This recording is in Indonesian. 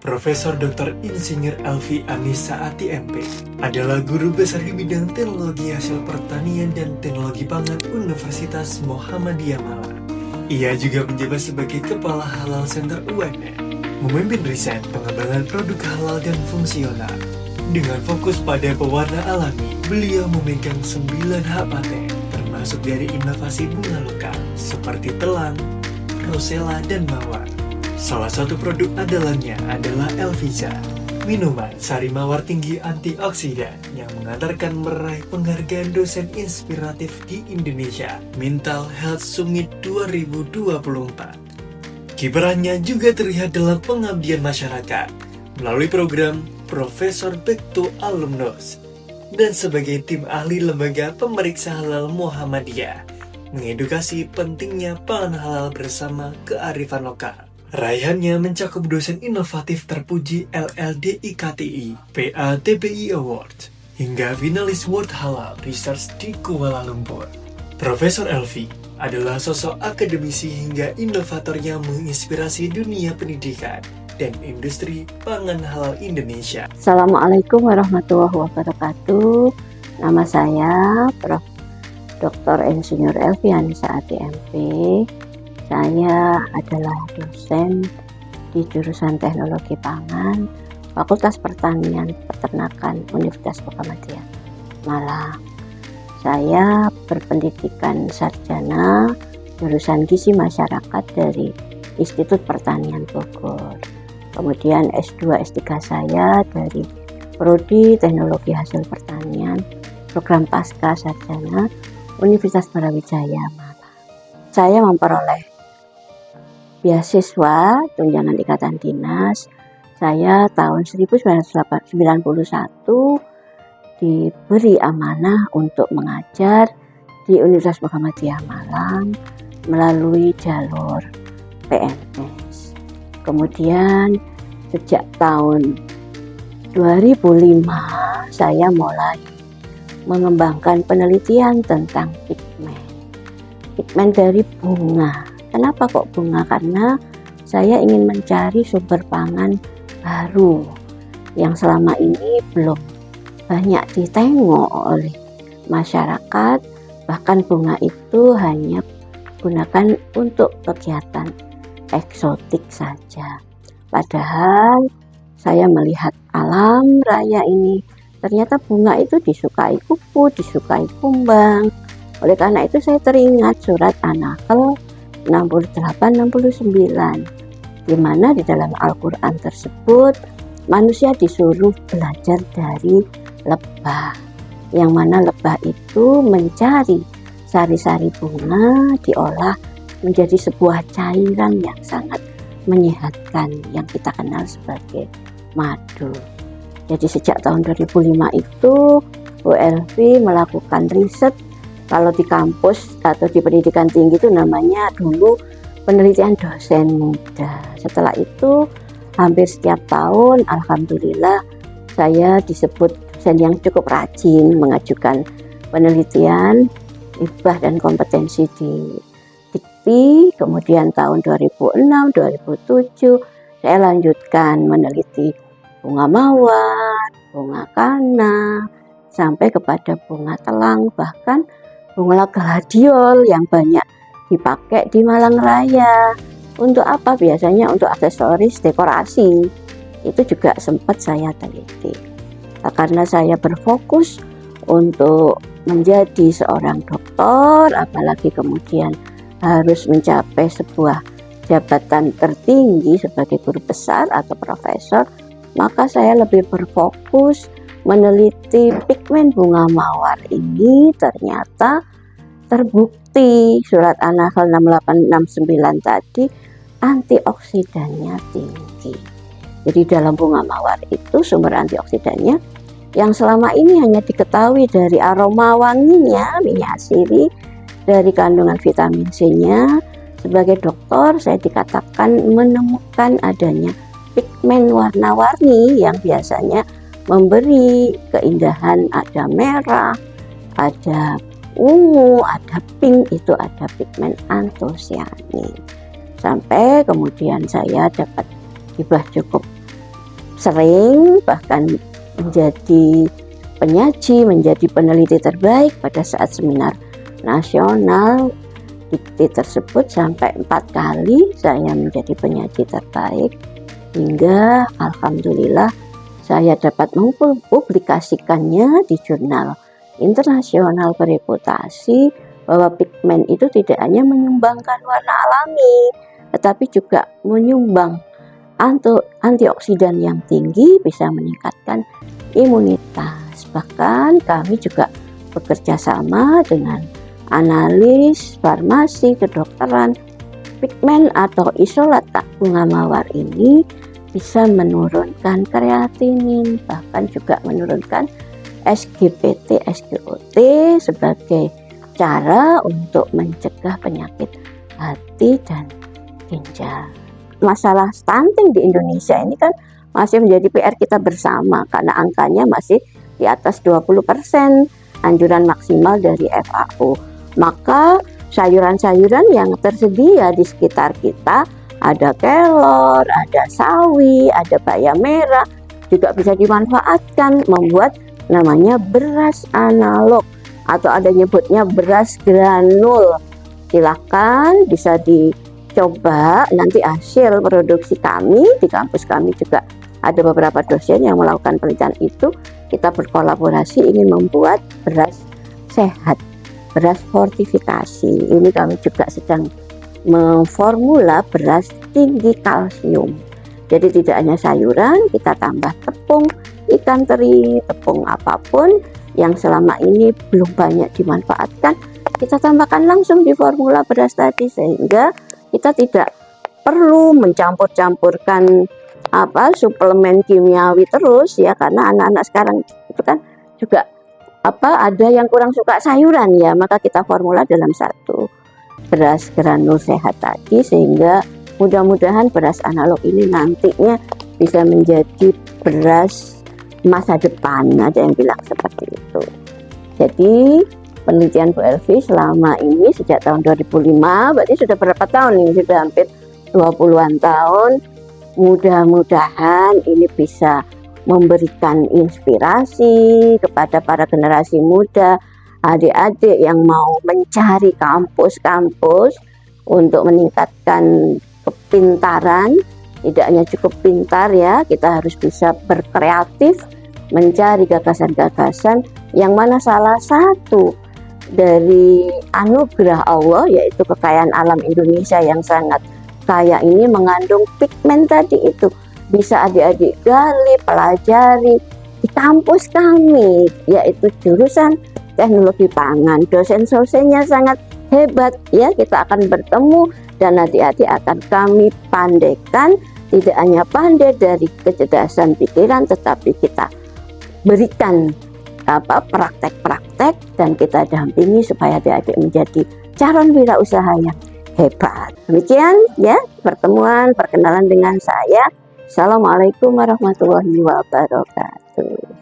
Profesor Dr. Insinyur Elvi Anissa Ati MP adalah guru besar di bidang teknologi hasil pertanian dan teknologi pangan Universitas Muhammadiyah Malang. Ia juga menjabat sebagai Kepala Halal Center UNN, memimpin riset pengembangan produk halal dan fungsional. Dengan fokus pada pewarna alami, beliau memegang 9 hak paten, termasuk dari inovasi bunga lokal seperti telang, rosella, dan mawar. Salah satu produk andalannya adalah Elviza, minuman sari mawar tinggi antioksidan yang mengantarkan meraih penghargaan dosen inspiratif di Indonesia Mental Health Summit 2024. Kiprahnya juga terlihat dalam pengabdian masyarakat melalui program Profesor Back to Alumnus dan sebagai tim ahli lembaga pemeriksa halal Muhammadiyah mengedukasi pentingnya pangan halal bersama kearifan lokal. Raihannya mencakup dosen inovatif terpuji LLDIKTI PATBI Award hingga finalis World Halal Research di Kuala Lumpur. Profesor Elvi adalah sosok akademisi hingga inovator yang menginspirasi dunia pendidikan dan industri pangan halal Indonesia. Assalamualaikum warahmatullahi wabarakatuh. Nama saya Prof. Dr. Insinyur Elvi Anissa Ati MP. Saya adalah dosen di jurusan Teknologi Pangan, Fakultas Pertanian Peternakan Universitas Muhammadiyah Malang. Saya berpendidikan sarjana jurusan Gizi Masyarakat dari Institut Pertanian Bogor. Kemudian S2, S3 saya dari Prodi Teknologi Hasil Pertanian, Program Pasca Sarjana Universitas Brawijaya Malang. Saya memperoleh beasiswa tunjangan ikatan dinas. Saya tahun 1991 diberi amanah untuk mengajar di Universitas Muhammadiyah Malang melalui jalur PNS. Kemudian sejak tahun 2005 saya mulai mengembangkan penelitian tentang pigmen dari bunga. Kenapa kok bunga? Karena saya ingin mencari sumber pangan baru yang selama ini belum banyak ditengok oleh masyarakat. Bahkan bunga itu hanya gunakan untuk kegiatan eksotik saja. Padahal saya melihat alam raya ini, ternyata bunga itu disukai kupu, disukai kumbang. Oleh karena itu saya teringat surat An-Nahl 68-69, di mana di dalam Al-Quran tersebut manusia disuruh belajar dari lebah, yang mana lebah itu mencari sari-sari bunga diolah menjadi sebuah cairan yang sangat menyehatkan yang kita kenal sebagai madu. Jadi sejak tahun 2005 itu ULV melakukan riset. Kalau di kampus atau di pendidikan tinggi itu namanya dulu penelitian dosen muda. Setelah itu hampir setiap tahun alhamdulillah saya disebut dosen yang cukup rajin mengajukan penelitian, hibah dan kompetensi di DIKPI. Kemudian tahun 2006-2007 saya lanjutkan meneliti bunga mawar, bunga kana, sampai kepada bunga telang, bahkan bunga gladiol yang banyak dipakai di Malang Raya. Untuk apa? Biasanya untuk aksesoris dekorasi. Itu juga sempat saya teliti. Karena saya berfokus untuk menjadi seorang dokter, apalagi kemudian harus mencapai sebuah jabatan tertinggi sebagai guru besar atau profesor, maka saya lebih berfokus meneliti pigmen bunga mawar ini. Ternyata terbukti surat An-Nahl 6869 tadi antioksidannya tinggi. Jadi dalam bunga mawar itu sumber antioksidannya yang selama ini hanya diketahui dari aroma wanginya, minyak sirih, dari kandungan vitamin C-nya. Sebagai dokter saya dikatakan menemukan adanya pigmen warna-warni yang biasanya memberi keindahan, ada merah, ada ungu, ada pink, itu ada pigmen antosianin. Sampai kemudian saya dapat hibah cukup sering bahkan menjadi penyaji, menjadi peneliti terbaik pada saat seminar nasional. Dikti tersebut sampai 4 kali saya menjadi penyaji terbaik, hingga alhamdulillah saya dapat mempublikasikannya di jurnal internasional bereputasi bahwa pigmen itu tidak hanya menyumbangkan warna alami, tetapi juga menyumbang antioksidan yang tinggi, bisa meningkatkan imunitas. Bahkan kami juga bekerja sama dengan analis farmasi kedokteran. Pigmen atau isolat bunga mawar ini bisa menurunkan kreatinin, bahkan juga menurunkan SGPT, SGOT sebagai cara untuk mencegah penyakit hati dan ginjal. Masalah stunting di Indonesia ini kan masih menjadi PR kita bersama karena angkanya masih di atas 20%, anjuran maksimal dari FAO. Maka sayuran-sayuran yang tersedia di sekitar kita, ada kelor, ada sawi, ada bayam merah, juga bisa dimanfaatkan membuat namanya beras analog atau ada nyebutnya beras granul. Silakan bisa dicoba, nanti hasil produksi kami di kampus kami juga ada beberapa dosen yang melakukan penelitian itu. Kita berkolaborasi ingin membuat beras sehat, beras fortifikasi. Ini kami juga sedang memformula beras tinggi kalsium. Jadi tidak hanya sayuran, kita tambah tepung, ikan teri, tepung apapun yang selama ini belum banyak dimanfaatkan, kita tambahkan langsung di formula beras tadi, sehingga kita tidak perlu mencampur-campurkan suplemen kimiawi terus ya, karena anak-anak sekarang itu kan juga ada yang kurang suka sayuran ya, maka kita formula dalam satu beras granul sehat tadi, sehingga mudah-mudahan beras analog ini nantinya bisa menjadi beras masa depan, ada yang bilang seperti itu. Jadi penelitian Bu Elvi selama ini sejak tahun 2005, berarti sudah berapa tahun ini? Sudah hampir 20-an tahun. Mudah-mudahan ini bisa memberikan inspirasi kepada para generasi muda, adik-adik yang mau mencari kampus-kampus untuk meningkatkan kepintaran. Tidak hanya cukup pintar ya, kita harus bisa berkreatif, mencari gagasan-gagasan yang mana salah satu dari anugerah Allah, yaitu kekayaan alam Indonesia yang sangat kaya ini mengandung pigmen tadi itu. Bisa adik-adik gali, pelajari di kampus kami, yaitu jurusan teknologi pangan. Dosen-dosennya sangat hebat ya, kita akan bertemu dan adik-adik akan kami pandaikan, tidak hanya pandai dari kecerdasan pikiran, tetapi kita berikan praktek-praktek dan kita dampingi supaya adik-adik menjadi calon wirausaha yang hebat. Demikian ya pertemuan perkenalan dengan saya. Assalamualaikum warahmatullahi wabarakatuh.